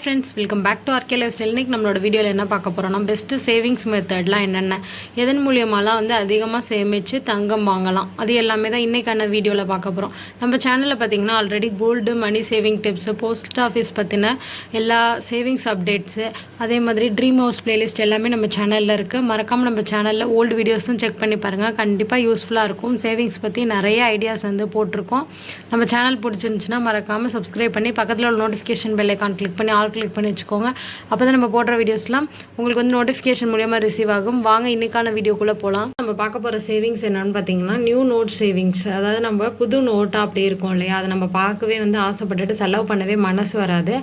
Friends, welcome back to RK lifestyle. இன்றைக்கி நம்மளோட வீடியோவில் என்ன பார்க்க போகிறோம்னா, பெஸ்ட்டு சேவிங்ஸ் மெத்தட்லாம் என்னென்ன, எதன் மூலியமாலாம் வந்து அதிகமாக சேமித்து தங்கம் வாங்கலாம், அது எல்லாமே தான் இன்றைக்கான வீடியோவில் பார்க்க போகிறோம். நம்ம சேனலில் பார்த்திங்கன்னா already gold money saving tips, post office பற்றின எல்லா சேவிங்ஸ் அப்டேட்ஸு, அதே மாதிரி ட்ரீம் ஹவுஸ் பிளேலிஸ்ட் எல்லாமே நம்ம சேனலில் இருக்குது. மறக்காமல் நம்ம சேனலில் ஓல்டு வீடியோஸும் செக் பண்ணி பாருங்கள், கண்டிப்பாக யூஸ்ஃபுல்லாக இருக்கும். சேவிங்ஸ் பற்றி நிறைய ஐடியாஸ் வந்து போட்டிருக்கோம். நம்ம சேனல் பிடிச்சிருந்துச்சுன்னா மறக்காமல் சப்ஸ்கிரைப் பண்ணி பக்கத்தில் உள்ள நோட்டிஃபிகேஷன் பெல் ஐக்கான் கிளிக் பண்ணி ஆல் கிளிக் பண்ணி வச்சுக்கோங்க. அப்போ தான் நம்ம போடுற வீடியோஸ்லாம் உங்களுக்கு வந்து நோட்டிஃபிகேஷன் மூலியமாக ரிசீவ் ஆகும். வாங்க இன்றைக்கான வீடியோக்குள்ளே போகலாம். நம்ம பார்க்க போகிற சேவிங்ஸ் என்னென்னு பார்த்தீங்கன்னா, நியூ நோட் சேவிங்ஸ். அதாவது நம்ம புது நோட்டாக அப்படி இருக்கும் இல்லையா, அதை நம்ம பார்க்கவே வந்து ஆசைப்பட்டுட்டு செலவு பண்ணவே மனசு வராது.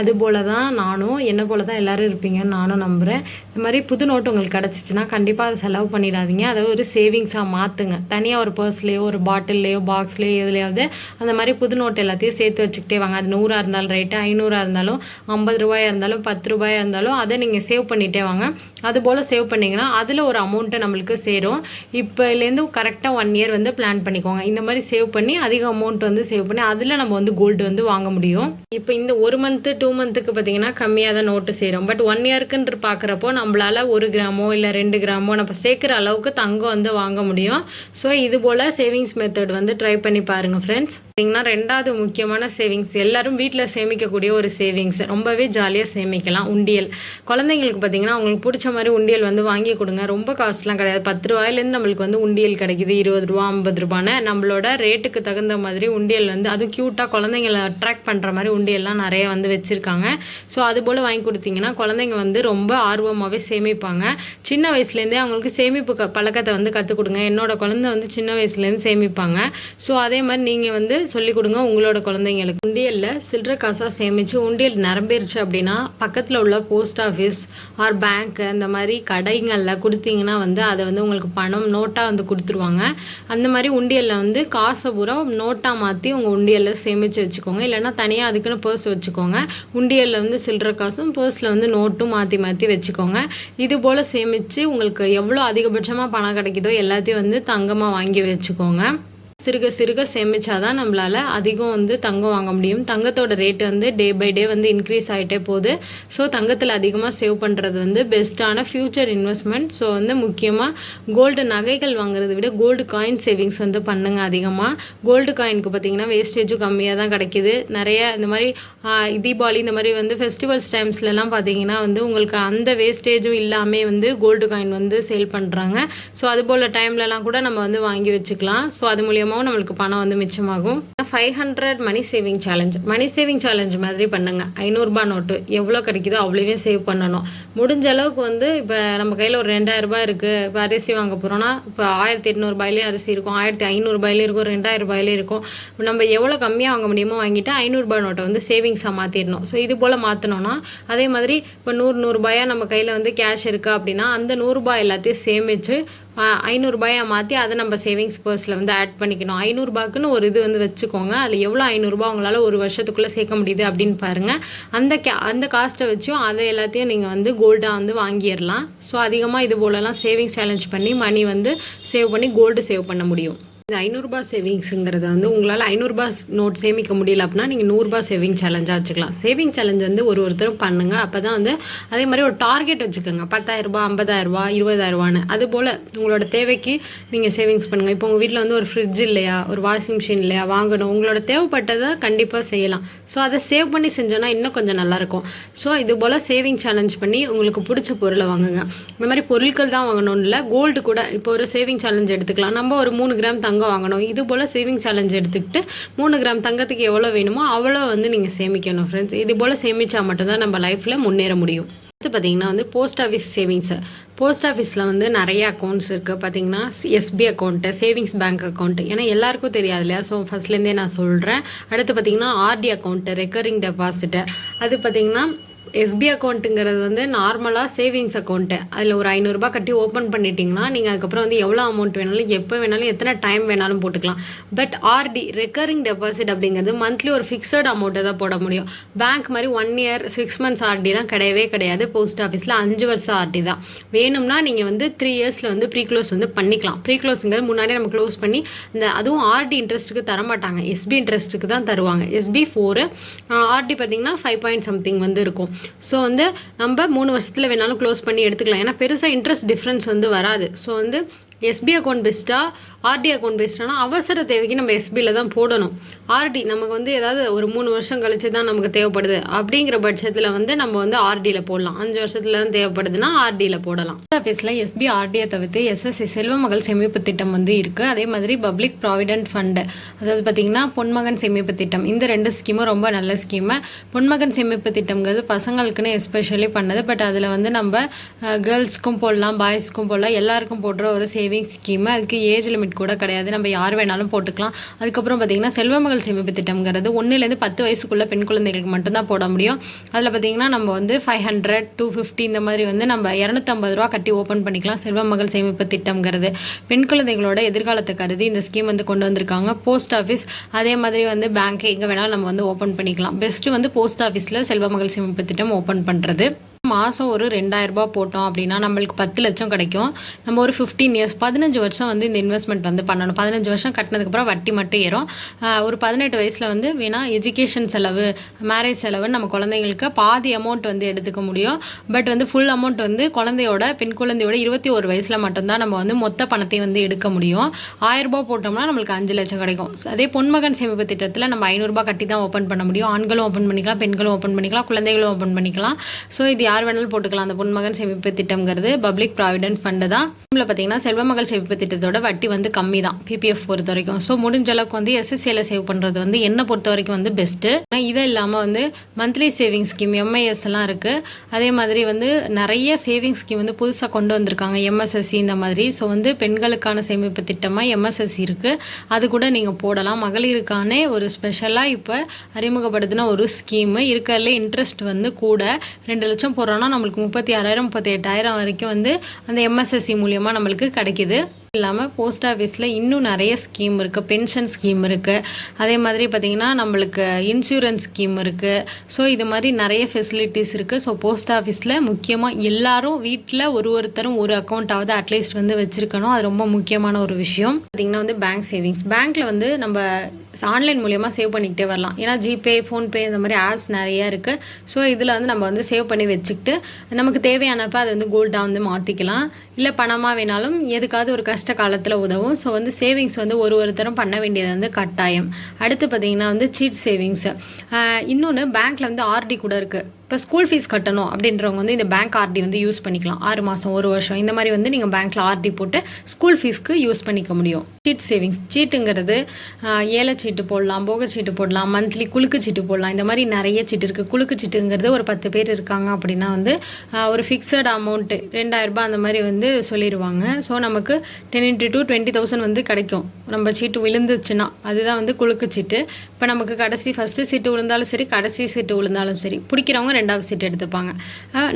அதுபோல் தான் நானும், என்ன போல் தான் எல்லோரும் இருப்பீங்கன்னு நானும் நம்புகிறேன். இந்த மாதிரி புது நோட்டு உங்களுக்கு கிடச்சிச்சின்னா கண்டிப்பாக அதை செலவு பண்ணிடாதீங்க. அதை ஒரு சேவிங்ஸாக மாற்றுங்க. தனியாக ஒரு பர்ஸ்லேயோ ஒரு பாட்டில்லையோ பாக்ஸ்லேயோ எதுலையாவது அந்த மாதிரி புது நோட்டு எல்லாத்தையும் சேர்த்து வச்சுக்கிட்டே வாங்க. அது 100 இருந்தாலும் ரைட்டு, 500 இருந்தாலும், 50 ரூபாயாக இருந்தாலும், 10 ரூபாயாக இருந்தாலும், அதை நீங்கள் சேவ் பண்ணிகிட்டே வாங்க. அதுபோல் சேவ் பண்ணிங்கன்னா அதில் ஒரு அமௌண்ட்டு நம்மளுக்கு சேரும். இப்போலேருந்து கரெக்டாக 1 இயர் வந்து பிளான் பண்ணிக்கோங்க. இந்த மாதிரி சேவ் பண்ணி அதிக அமௌண்ட் வந்து சேவ் பண்ணி அதில் நம்ம வந்து கோல்டு வந்து வாங்க முடியும். இப்போ இந்த 1 மந்த்து 2 மந்த்துக்கு பார்த்தீங்கன்னா கம்மியாக தான் நோட்டு சேரும். பட் 1 இயர்க்குன்ற பார்க்குறப்போ நம்மளால் 1 கிராமோ இல்லை 2 கிராமோ நம்ம சேர்க்குற அளவுக்கு தங்கம் வந்து வாங்க முடியும். ஸோ இது போல் சேவிங்ஸ் மெத்தட் வந்து ட்ரை பண்ணி பாருங்கள் ஃப்ரெண்ட்ஸ். பார்த்தீங்கன்னா 2வது முக்கியமான சேவிங்ஸ், எல்லாரும் வீட்டில் சேமிக்கக்கூடிய ஒரு சேவிங்ஸ், ரொம்பவே ஜாலியாக சேமிக்கலாம். உண்டியல். குழந்தைங்களுக்கு பார்த்தீங்கன்னா அவங்களுக்கு பிடிச்ச மாதிரி உண்டியல் வந்து வாங்கி கொடுங்க. ரொம்ப காசுலாம் கிடையாது. 10 ரூபாயிலேருந்து நம்மளுக்கு வந்து உண்டியல் கிடைக்குது. 20 ரூபா 50 ரூபான்னு நம்மளோட ரேட்டுக்கு தகுந்த மாதிரி உண்டியல் வந்து அது க்யூட்டாக குழந்தைங்களை அட்ராக்ட் பண்ணுற மாதிரி உண்டியல்லாம் நிறைய வந்து வச்சுருக்காங்க. ஸோ அதுபோல் வாங்கி கொடுத்தீங்கன்னா குழந்தைங்க வந்து ரொம்ப ஆர்வமாகவே சேமிப்பாங்க. சின்ன வயசுலேருந்தே அவங்களுக்கு சேமிப்பு பழக்கத்தை வந்து கற்றுக் கொடுங்க. என்னோட குழந்தை வந்து சின்ன வயசுலேருந்து சேமிப்பாங்க. ஸோ அதே மாதிரி நீங்கள் வந்து சொல்லிக் கொடுங்க உங்களோட குழந்தைங்களுக்கு. உண்டியலில் சில்லற காசாக சேமித்து உண்டியல் நிரம்பிருச்சு அப்படின்னா பக்கத்தில் உள்ள போஸ்ட் ஆஃபீஸ் ஆர் பேங்க்கு இந்த மாதிரி கடைகளில் கொடுத்தீங்கன்னா வந்து அதை வந்து உங்களுக்கு பணம் நோட்டாக வந்து கொடுத்துருவாங்க. அந்த மாதிரி உண்டியலில் வந்து காசை பூரா நோட்டாக மாற்றி உங்கள் உண்டியலில் சேமித்து வச்சுக்கோங்க. இல்லைனா தனியாக அதுக்குன்னு பர்ஸ் வச்சுக்கோங்க. உண்டியலில் வந்து சில்லற காசும் பர்ஸில் வந்து நோட்டும் மாற்றி மாற்றி வச்சுக்கோங்க. இது போல் சேமித்து உங்களுக்கு எவ்வளோ அதிகபட்சமாக பணம் கிடைக்குதோ எல்லாத்தையும் வந்து தங்கமாக வாங்கி வச்சுக்கோங்க. சிறுக சிறுக சேமிச்சாதான் நம்மளால் அதிகம் வந்து தங்கம் வாங்க முடியும். தங்கத்தோட ரேட்டு வந்து டே பை டே வந்து இன்க்ரீஸ் ஆகிட்டே போகுது. ஸோ தங்கத்தில் அதிகமாக சேவ் பண்ணுறது வந்து பெஸ்ட்டான ஃப்யூச்சர் இன்வெஸ்ட்மெண்ட். ஸோ வந்து முக்கியமாக கோல்டு நகைகள் வாங்குறதை விட கோல்டு காயின் சேவிங்ஸ் வந்து பண்ணுங்கள் அதிகமாக. கோல்டு காயினுக்கு பார்த்திங்கன்னா வேஸ்டேஜும் கம்மியாக தான் கிடைக்கிது. நிறைய இந்த மாதிரி தீபாவளி இந்த மாதிரி வந்து ஃபெஸ்டிவல்ஸ் டைம்ஸ்லலாம் பார்த்திங்கன்னா வந்து உங்களுக்கு அந்த வேஸ்டேஜும் இல்லாமல் வந்து கோல்டு காயின் வந்து சேல் பண்ணுறாங்க. ஸோ அதுபோல் டைம்லலாம் கூட நம்ம வந்து வாங்கி வச்சுக்கலாம். ஸோ அது மூலியமாக நம்மளுக்கு பணம் வந்து மிச்சமாகும். 500 money saving challenge, money saving challenge மாதிரி பண்ணுங்க. 500 ரூபாய் நோட்டு எவ்வளோ கிடைக்குதோ அவ்வளோவே சேவ் பண்ணணும். முடிஞ்ச அளவுக்கு வந்து இப்போ நம்ம கையில் ஒரு 2000 ரூபாய் இருக்குது. இப்போ அரிசி வாங்க போகிறோன்னா இப்போ 1800 ரூபாயிலே அரிசி இருக்கும், 1500 ரூபாயிலே இருக்கும், 2000 ரூபாயிலே இருக்கும். நம்ம எவ்வளோ கம்மியாக வாங்க முடியுமோ வாங்கிட்டு 500 ரூபாய் நோட்டை வந்து சேவிங்ஸாக மாற்றிடணும். ஸோ இது போல் மாற்றினோன்னா அதே மாதிரி இப்போ 100 ரூபாயாக நம்ம கையில் வந்து கேஷ் இருக்குது அப்படின்னா அந்த 100 ரூபாய் எல்லாத்தையும் சேமித்து 500 ரூபாயாக மாற்றி அதை நம்ம சேவிங்ஸ் பர்ஸில் வந்து ஆட் பண்ணிக்கணும். 500 ரூபாய்க்குன்னு ஒரு இது வந்து வச்சுக்கோங்க. அதில் எவ்வளோ 500 ரூபாய் உங்களால் ஒரு வருஷத்துக்குள்ளே சேர்க்க முடியுது அப்படின்னு பாருங்கள். அந்த காஸ்ட்டை வச்சும் அதை எல்லாத்தையும் நீங்கள் வந்து கோல்டாக வந்து வாங்கிடலாம். ஸோ அதிகமாக இது போலலாம் சேவிங்ஸ் சேலஞ்ச் பண்ணி மணி வந்து சேவ் பண்ணி கோல்டு சேவ் பண்ண முடியும். இந்த 500 ரூபாய் சேவிங்ஸுங்கிறது வந்து உங்களால் 500 ரூபாய் நோட் சேமிக்க முடியல அப்படின்னா நீங்கள் 100 ரூபாய் சேவிங் சேலஞ்சாக வச்சுக்கலாம். சேவிங் சேலஞ்ச் வந்து ஒருத்தரும் பண்ணுங்கள். அப்போ தான் வந்து அதே மாதிரி ஒரு டார்கெட் வச்சுக்கோங்க. 10,000 ரூபாய் 50,000 ரூபாய் 20,000 ரூபான்னு. அதுபோல் உங்களோட தேவைக்கு நீங்கள் சேவிங்ஸ் பண்ணுங்கள். இப்போ உங்கள் வீட்டில் வந்து ஒரு ஃப்ரிட்ஜ் இல்லையா, ஒரு வாஷிங் மிஷின் இல்லையா வாங்கணும், உங்களோட தேவைப்பட்டதை கண்டிப்பாக செய்யலாம். ஸோ அதை சேவ் பண்ணி செஞ்சோன்னா இன்னும் கொஞ்சம் நல்லாயிருக்கும். ஸோ இது போல் சேவிங் சேலஞ்ச் பண்ணி உங்களுக்கு பிடிச்ச பொருளை வாங்குங்க. இந்த மாதிரி பொருட்கள் தான் வாங்கணும்னு இல்லை, கோல்டு கூட இப்போ ஒரு சேவிங் சேலஞ்ச் எடுத்துக்கலாம். நம்ம ஒரு 3 கிராம் தங்கம் வாங்கணும். இது போல் சேவிங் சேலஞ்ச் எடுத்துக்கிட்டு 3 கிராம் தங்கத்துக்கு எவ்வளோ வேணுமோ அவ்வளோ வந்து நீங்கள் சேமிக்கணும் ஃப்ரெண்ட்ஸ். இது போல் சேமித்தா மட்டும்தான் நம்ம லைஃப்பில் முன்னேற முடியும். அடுத்து பார்த்தீங்கன்னா வந்து போஸ்ட் ஆஃபீஸ் சேவிங்ஸு. போஸ்ட் ஆஃபீஸில் வந்து நிறைய அக்கௌண்ட்ஸ் இருக்குது. பார்த்தீங்கன்னா SP account, savings bank account, ஏன்னா எல்லாருக்கும் தெரியாது இல்லையா. ஸோ ஃபர்ஸ்ட்லேருந்தே நான் சொல்கிறேன். அடுத்து பார்த்தீங்கன்னா ஆர்டி அக்கௌண்ட்டு, ரெக்கரிங் டெபாசிட்டு. அது பார்த்தீங்கன்னா எஸ்பி அக்கௌண்ட்டுங்கிறது வந்து நார்மலாக சேவிங்ஸ் அக்கௌண்ட்டு. அதில் ஒரு 500 ரூபாய் கட்டி ஓப்பன் பண்ணிட்டீங்கன்னா நீங்கள் அதுக்கப்புறம் வந்து எவ்வளோ அமௌண்ட் வேணாலும் எப்போ வேணாலும் எத்தனை டைம் வேணாலும் போட்டுக்கலாம். பட் ஆர்டி ரெக்கரிங் டெபாசிட் அப்படிங்கிறது மந்த்லி ஒரு ஃபிக்ஸட் அமௌண்ட்டை தான் போட முடியும். பேங்க் மாதிரி 1 இயர் 6 மந்த்ஸ் ஆர்டிலாம் கிடையவே கிடையாது. போஸ்ட் ஆஃபீஸில் 5 வருஷம் ஆர்டி தான். வேணும்னா நீங்கள் வந்து 3 இயர்ஸில் வந்து ப்ரீ க்ளோஸ் வந்து பண்ணிக்கலாம். ப்ரீ க்ளோஸுங்கிறது முன்னாடியே நம்ம க்ளோஸ் பண்ணி அதுவும் ஆர்டி இன்ட்ரெஸ்ட்டுக்கு தரமாட்டாங்க, எஸ்பி இன்ட்ரெஸ்ட்டுக்கு தான் தருவாங்க. SB 4 ஆர்டி பார்த்தீங்கன்னா 5 பாயிண்ட் சம்திங் வந்து இருக்கும். ஸோ வந்து நம்ம 3 வருஷத்தில் வேணாலும் க்ளோஸ் பண்ணி எடுத்துக்கலாம். ஏன்னா பெருசாக இன்ட்ரெஸ்ட் டிஃப்ரென்ஸ் வந்து வராது. ஸோ வந்து எஸ்பி அக்கௌண்ட் பெஸ்ட்டாக ஆர்டி அக்கௌண்ட் பெஸ்ட்டானா அவசர தேவைக்கு நம்ம எஸ்பியில் தான் போடணும். ஆர்டி நமக்கு வந்து ஏதாவது ஒரு 3 வருஷம் கழிச்சு தான் நமக்கு தேவைப்படுது அப்படிங்கிற பட்சத்தில் வந்து நம்ம வந்து ஆர்டியில் போடலாம். 5 வருஷத்துல தான் தேவைப்படுதுன்னா ஆர்டியில் போடலாம். ஆஃபீஸில் எஸ்பி ஆர்டியை தவிர்த்து எஸ்எஸ்சி செல்வ மகள் சேமிப்பு திட்டம் வந்து இருக்குது. அதே மாதிரி பப்ளிக் ப்ராவிடென்ட் ஃபண்டு, அதாவது பார்த்திங்கன்னா பொன்மகன் சேமிப்பு திட்டம், இந்த 2 ஸ்கீமும் ரொம்ப நல்ல ஸ்கீமு. பொன்மகன் சேமிப்பு திட்டம்ங்கிறது பசங்களுக்குன்னு எஸ்பெஷலி பண்ணது. பட் அதில் வந்து நம்ம கேர்ள்ஸ்க்கும் போடலாம், பாய்ஸ்க்கும் போடலாம், எல்லாருக்கும் போடுற ஒரு சேவிங் ஸ்கீமு. அதுக்கு ஏஜ் லிமிட் கூட கிடையாது, நம்ம யார் வேணாலும் போட்டுக்கலாம். அதுக்கப்புறம் பார்த்தீங்கன்னா செல்வ மகள் சேமிப்பு திட்டம்ங்கிறது 1லேருந்து 10 வயசுக்குள்ள பெண் குழந்தைகளுக்கு மட்டும்தான் போட முடியும். அதில் பார்த்தீங்கன்னா நம்ம வந்து 500, 250 இந்த மாதிரி வந்து நம்ம 250 ரூபா கட்டி ஓப்பன் பண்ணிக்கலாம். செல்வ மகள் சேமிப்பு திட்டம்ங்கிறது பெண் குழந்தைகளோட எதிர்காலத்தை கருதி இந்த ஸ்கீம் வந்து கொண்டு வந்திருக்காங்க. போஸ்ட் ஆஃபீஸ் அதே மாதிரி வந்து பேங்க் எங்கே வேணாலும் நம்ம வந்து ஓப்பன் பண்ணிக்கலாம். பெஸ்ட்டு வந்து போஸ்ட் ஆஃபீஸில் செல்வ மகள் சேமிப்பு திட்டம் ஓப்பன் பண்ணுறது. மாதம் ஒரு 2000 ரூபாய் போட்டோம் அப்படின்னா நம்மளுக்கு 10 லட்சம் கிடைக்கும். நம்ம ஒரு 15 இயர்ஸ் 15 வருஷம் வந்து இந்த இன்வெஸ்ட்மெண்ட் வந்து பண்ணணும். 15 வருஷம் கட்டினதுக்கப்புறம் வட்டி மட்டும் ஏறும். ஒரு 18 வயசில் வந்து வேணால் எஜுகேஷன் செலவு, மேரேஜ் செலவுன்னு நம்ம குழந்தைங்களுக்கு பாதி அமௌண்ட் வந்து எடுத்துக்க முடியும். பட் வந்து ஃபுல் அமௌண்ட் வந்து பெண் குழந்தையோட 21 வயசில் மட்டும்தான் நம்ம வந்து மொத்த பணத்தை வந்து எடுக்க முடியும். 1000 ரூபாய் போட்டோம்னா நம்மளுக்கு 5 லட்சம் கிடைக்கும். அதே பொன்மகன் சேமிப்பு திட்டத்தில் நம்ம 500 ரூபாய் கட்டி தான் ஓப்பன் பண்ண முடியும். ஆண்களும் ஓப்பன் பண்ணிக்கலாம், பெண்களும் ஓப்பன் பண்ணிக்கலாம், குழந்தைகளும் ஓப்பன் பண்ணிக்கலாம். ஸோ இது யார் வேணாலும் போட்டுக்கலாம். அந்த பொன்மகன் சேமிப்பு திட்டம்ங்கிறது பப்ளிக் ப்ராவிடென்ட் ஃபண்டு தான். இதில் பார்த்தீங்கன்னா செல்வமகள் சேமிப்பு திட்டத்தோட வட்டி வந்து கம்மி தான் பிபிஎஃப் பொறுத்த வரைக்கும். ஸோ முடிஞ்ச அளவுக்கு வந்து எஸ்எஸ்சியில் சேவ் பண்ணுறது வந்து என்னை பொறுத்த வரைக்கும் வந்து பெஸ்ட்டு. இதை இல்லாமல் வந்து மந்த்லி சேவிங் ஸ்கீம் எம்ஐஎஸ் எல்லாம் இருக்குது. அதே மாதிரி வந்து நிறைய சேவிங் ஸ்கீம் வந்து புதுசாக கொண்டு வந்திருக்காங்க, எம்எஸ்எஸ்சி இந்த மாதிரி. ஸோ வந்து பெண்களுக்கான சேமிப்பு திட்டமாக எம்எஸ்எஸ்சி இருக்குது, அது கூட நீங்கள் போடலாம். மகளிருக்கான ஒரு ஸ்பெஷலாக இப்போ அறிமுகப்படுத்தின ஒரு ஸ்கீமு இருக்கிறதுல இன்ட்ரெஸ்ட் வந்து கூட 2 லட்சம் போடுறோன்னா நம்மளுக்கு 36,000 38,000 வரைக்கும் வந்து அந்த எம்எஸ்எஸ்சி மூலியமாக நம்மளுக்கு கிடைக்கிது. இல்லாமல் போஸ்ட் ஆஃபீஸில் இன்னும் நிறைய ஸ்கீம் இருக்குது. பென்ஷன் ஸ்கீம் இருக்குது. அதே மாதிரி பார்த்திங்கன்னா நம்மளுக்கு இன்சூரன்ஸ் ஸ்கீம் இருக்குது. ஸோ இது மாதிரி நிறைய ஃபெசிலிட்டிஸ் இருக்குது. ஸோ போஸ்ட் ஆஃபீஸில் முக்கியமாக எல்லாரும் வீட்டில் ஒருத்தரும் ஒரு அக்கௌண்ட்டாவது அட்லீஸ்ட் வந்து வச்சுருக்கணும். அது ரொம்ப முக்கியமான ஒரு விஷயம். பார்த்திங்கன்னா வந்து பேங்க் சேவிங்ஸ், பேங்க்கில் வந்து நம்ம ஆன்லைன் மூலியமாக சேவ் பண்ணிக்கிட்டே வரலாம். ஏன்னா ஜிபே, ஃபோன்பே இந்த மாதிரி ஆப்ஸ் நிறையா இருக்குது. ஸோ இதில் வந்து நம்ம வந்து சேவ் பண்ணி வச்சுக்கிட்டு நமக்கு தேவையானப்போ அதை வந்து கோல்டாக வந்து மாற்றிக்கலாம். இல்லை பணமாக வேணாலும் எதுக்காவது ஒரு கஷ்ட காலத்தில் உதவும். ஸோ வந்து சேவிங்ஸ் வந்து ஒருத்தரும் பண்ண வேண்டியது வந்து கட்டாயம். அடுத்து பார்த்திங்கன்னா வந்து சீட் சேவிங்ஸு. இன்னொன்று பேங்க்கில் வந்து ஆர்டி கூட இருக்குது. இப்போ ஸ்கூல் ஃபீஸ் கட்டணும் அப்படின்றவங்க வந்து இந்த பேங்க் ஆர்டி வந்து யூஸ் பண்ணிக்கலாம். 6 மாதம் 1 வருஷம் இந்த மாதிரி வந்து நீங்கள் பேங்க்கில் ஆர்டி போட்டு ஸ்கூல் ஃபீஸ்க்கு யூஸ் பண்ணிக்க முடியும். சீட் சேவிங்ஸ், சீட்டுங்கிறது ஏழை சீட்டு போடலாம், போக சீட்டு போடலாம், மந்த்லி குலுக்கு சீட்டு போடலாம். இந்த மாதிரி நிறைய சீட்டு இருக்குது. குலுக்கு சீட்டுங்கிறது ஒரு 10 பேர் இருக்காங்க அப்படின்னா வந்து ஒரு ஃபிக்ஸட் அமௌண்ட்டு 2000 ரூபாய் அந்த மாதிரி வந்து சொல்லிடுவாங்க. ஸோ நமக்கு 10 × 2 20,000 வந்து கிடைக்கும் நம்ம சீட்டு விழுந்துச்சுன்னா. அதுதான் வந்து குலுக்கு சீட்டு. இப்போ நமக்கு ஃபஸ்ட்டு சீட்டு விழுந்தாலும் சரி, கடைசி சீட்டு விழுந்தாலும் சரி, பிடிக்கிறவங்க 2வது சீட்டு எடுத்துப்பாங்க.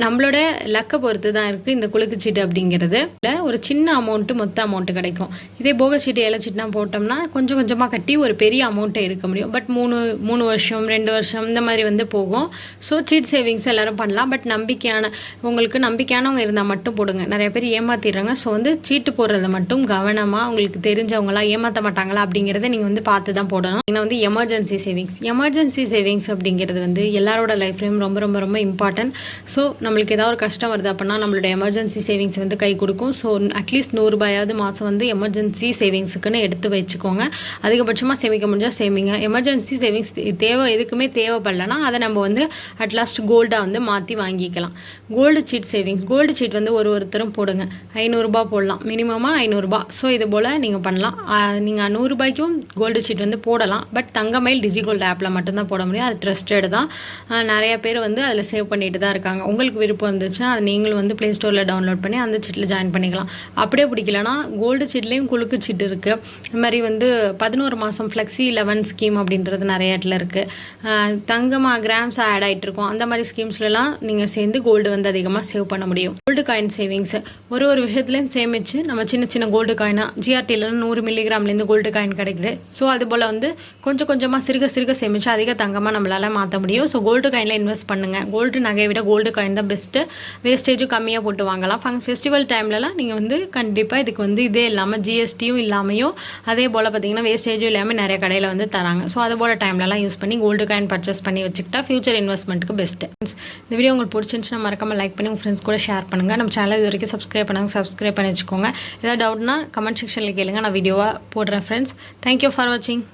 நம்மளோட லக்கை பொறுத்து தான் இருக்குது இந்த குலுக்கு சீட்டு அப்படிங்கிறது. இல்லை ஒரு சின்ன அமௌண்ட்டு மொத்த அமௌண்ட்டு கிடைக்கும். இதே போக சீட்டு ஏழை சீட்டுனா போட்டோம்னா கொஞ்சம் கொஞ்சமாக கட்டி ஒரு பெரிய அமௌண்ட்டை எடுக்க முடியும். பட் 3 வருஷம் 2 வருஷம் இந்த மாதிரி வந்து போகும். ஸோ சீட் சேவிங்ஸ் எல்லோரும் பண்ணலாம். பட் உங்களுக்கு நம்பிக்கையானவங்க இருந்தால் மட்டும் போடுங்க. நிறைய பேர் ஏமாற்றிடுறாங்க. ஸோ வந்து சீட்டு போடுறத மட்டும் கவனமாக உங்களுக்கு தெரிஞ்சவங்களாம் ஏமாற்ற மாட்டாங்களா அப்படிங்கிறத நீங்கள் வந்து பார்த்து தான் போடணும். ஏன்னா வந்து எமர்ஜென்சி சேவிங்ஸ் அப்படிங்கிறது வந்து எல்லாரோட லைஃப்லையும் ரொம்ப ரொம்ப ரொம்ப இம்பார்ட்டன்ட். ஸோ நம்மளுக்கு ஏதாவது ஒரு கஷ்டம் வருது அப்படின்னா நம்மளோட எமர்ஜென்சி சேவிங்ஸ் வந்து கை கொடுக்கும். ஸோ அட்லீஸ்ட் 100 ரூபாயாவது மாதம் வந்து எமர்ஜென்சி சேவிங்ஸுக்குன்னு எடுத்து வச்சுக்கோங்க. அதிகபட்சமாக சேமிக்க முடிஞ்சால் சேமிங்க. எமர்ஜென்சி சேவிங்ஸ் எதுக்குமே தேவைப்படலைன்னா அதை நம்ம வந்து அட்லாஸ்ட் கோல்டாக வந்து மாற்றி வாங்கிக்கலாம். Gold chit savings, gold chit வந்து ஒருத்தரும் போடுங்க. 500 ரூபாய் போடலாம், மினிமமாக 500 ரூபாய். ஸோ இது போல் நீங்கள் பண்ணலாம். நீங்கள் 100 ரூபாய்க்கும் கோல்டு சீட் வந்து போடலாம். பட் தங்கமயில் டிஜிகோல்டு ஆப்பில் மட்டும்தான் போட முடியும். அது ட்ரஸ்டட் தான். நிறைய பேர் வந்து அதில் சேவ் பண்ணிட்டு தான் இருக்காங்க. உங்களுக்கு விருப்பம் இருந்துச்சுன்னா அது நீங்களும் வந்து ப்ளே ஸ்டோரில் டவுன்லோட் பண்ணி அந்த சீட்டில் ஜாயின் பண்ணிக்கலாம். அப்படியே பிடிக்கலனா கோல்டு சீட்லேயும் குலுக்கு சீட்டு இருக்குது. இது மாதிரி வந்து 11 மாதம் ஃப்ளெக்ஸி 11 ஸ்கீம் அப்படின்றது நிறைய இடத்துல இருக்குது. தங்கமாக கிராம்ஸ் ஆட் ஆகிட்டு இருக்கும். அந்த மாதிரி ஸ்கீம்ஸ்லாம் நீங்கள் சேர்ந்து கோல்டு வந்து அதிகமாக சேவ் பண்ண முடியும். கோல்டு காயின் சேவிங்ஸ் ஒரு விஷயத்துலையும் சேமித்து நம்ம சின்ன கோல்டு காயினாக ஜிஆர்டியில் 100 மில்லிகிராம்லேருந்து கோல்டு காயின் கிடைக்குது. ஸோ அதுபோல் வந்து கொஞ்சம் கொஞ்சமாக சிறுக சேமித்து அதிக தங்கமாக நம்மளால் மாற்ற முடியும். ஸோ கோல்டு காயினில் இன்வெஸ்ட் பண்ணுங்கள். கோல்டு நகையை விட கோல்டு காயின் தான் பெஸ்ட்டு. வேஸ்டேஜும் கம்மியாக போட்டு வாங்கலாம். ஃபெஸ்டிவல் டைம்லலாம் நீங்கள் வந்து கண்டிப்பாக இதுக்கு வந்து இதே இல்லாமல் ஜிஎஸ்டியும் இல்லாமல் இல்லாமையும் அதே போல் பார்த்திங்கன்னா வேஸ்டேஜும் இல்லாமல் நிறைய கடையில் வந்து தராங்க. ஸோ அது போல் டைம்லலாம் யூஸ் பண்ணி கோல்டு காயின் பர்ச்சேஸ் பண்ணி வச்சுக்கிட்டா ஃபியூச்சர் இன்வெஸ்ட்மெண்ட்டுக்கு பெஸ்ட்டு. இந்த வீடியோ உங்களுக்கு பிடிச்சிருந்துச்சுன்னா மறக்காமல் லைக் பண்ணி உங்கள் ஃப்ரெண்ட்ஸ் கூட ஷேர் பண்ணுங்கள். நம்ம சேனல் இது வரைக்கும் சப்ஸ்கிரைப் பண்ணி வச்சுக்கோங்க. ஏதாவது டவுட்னா கமெண்ட் செக்ஷனில் கேளுங்க, நான் வீடியோவாக போடுறேன் ஃப்ரெண்ட்ஸ். தேங்க்யூ ஃபார் வாட்சிங்.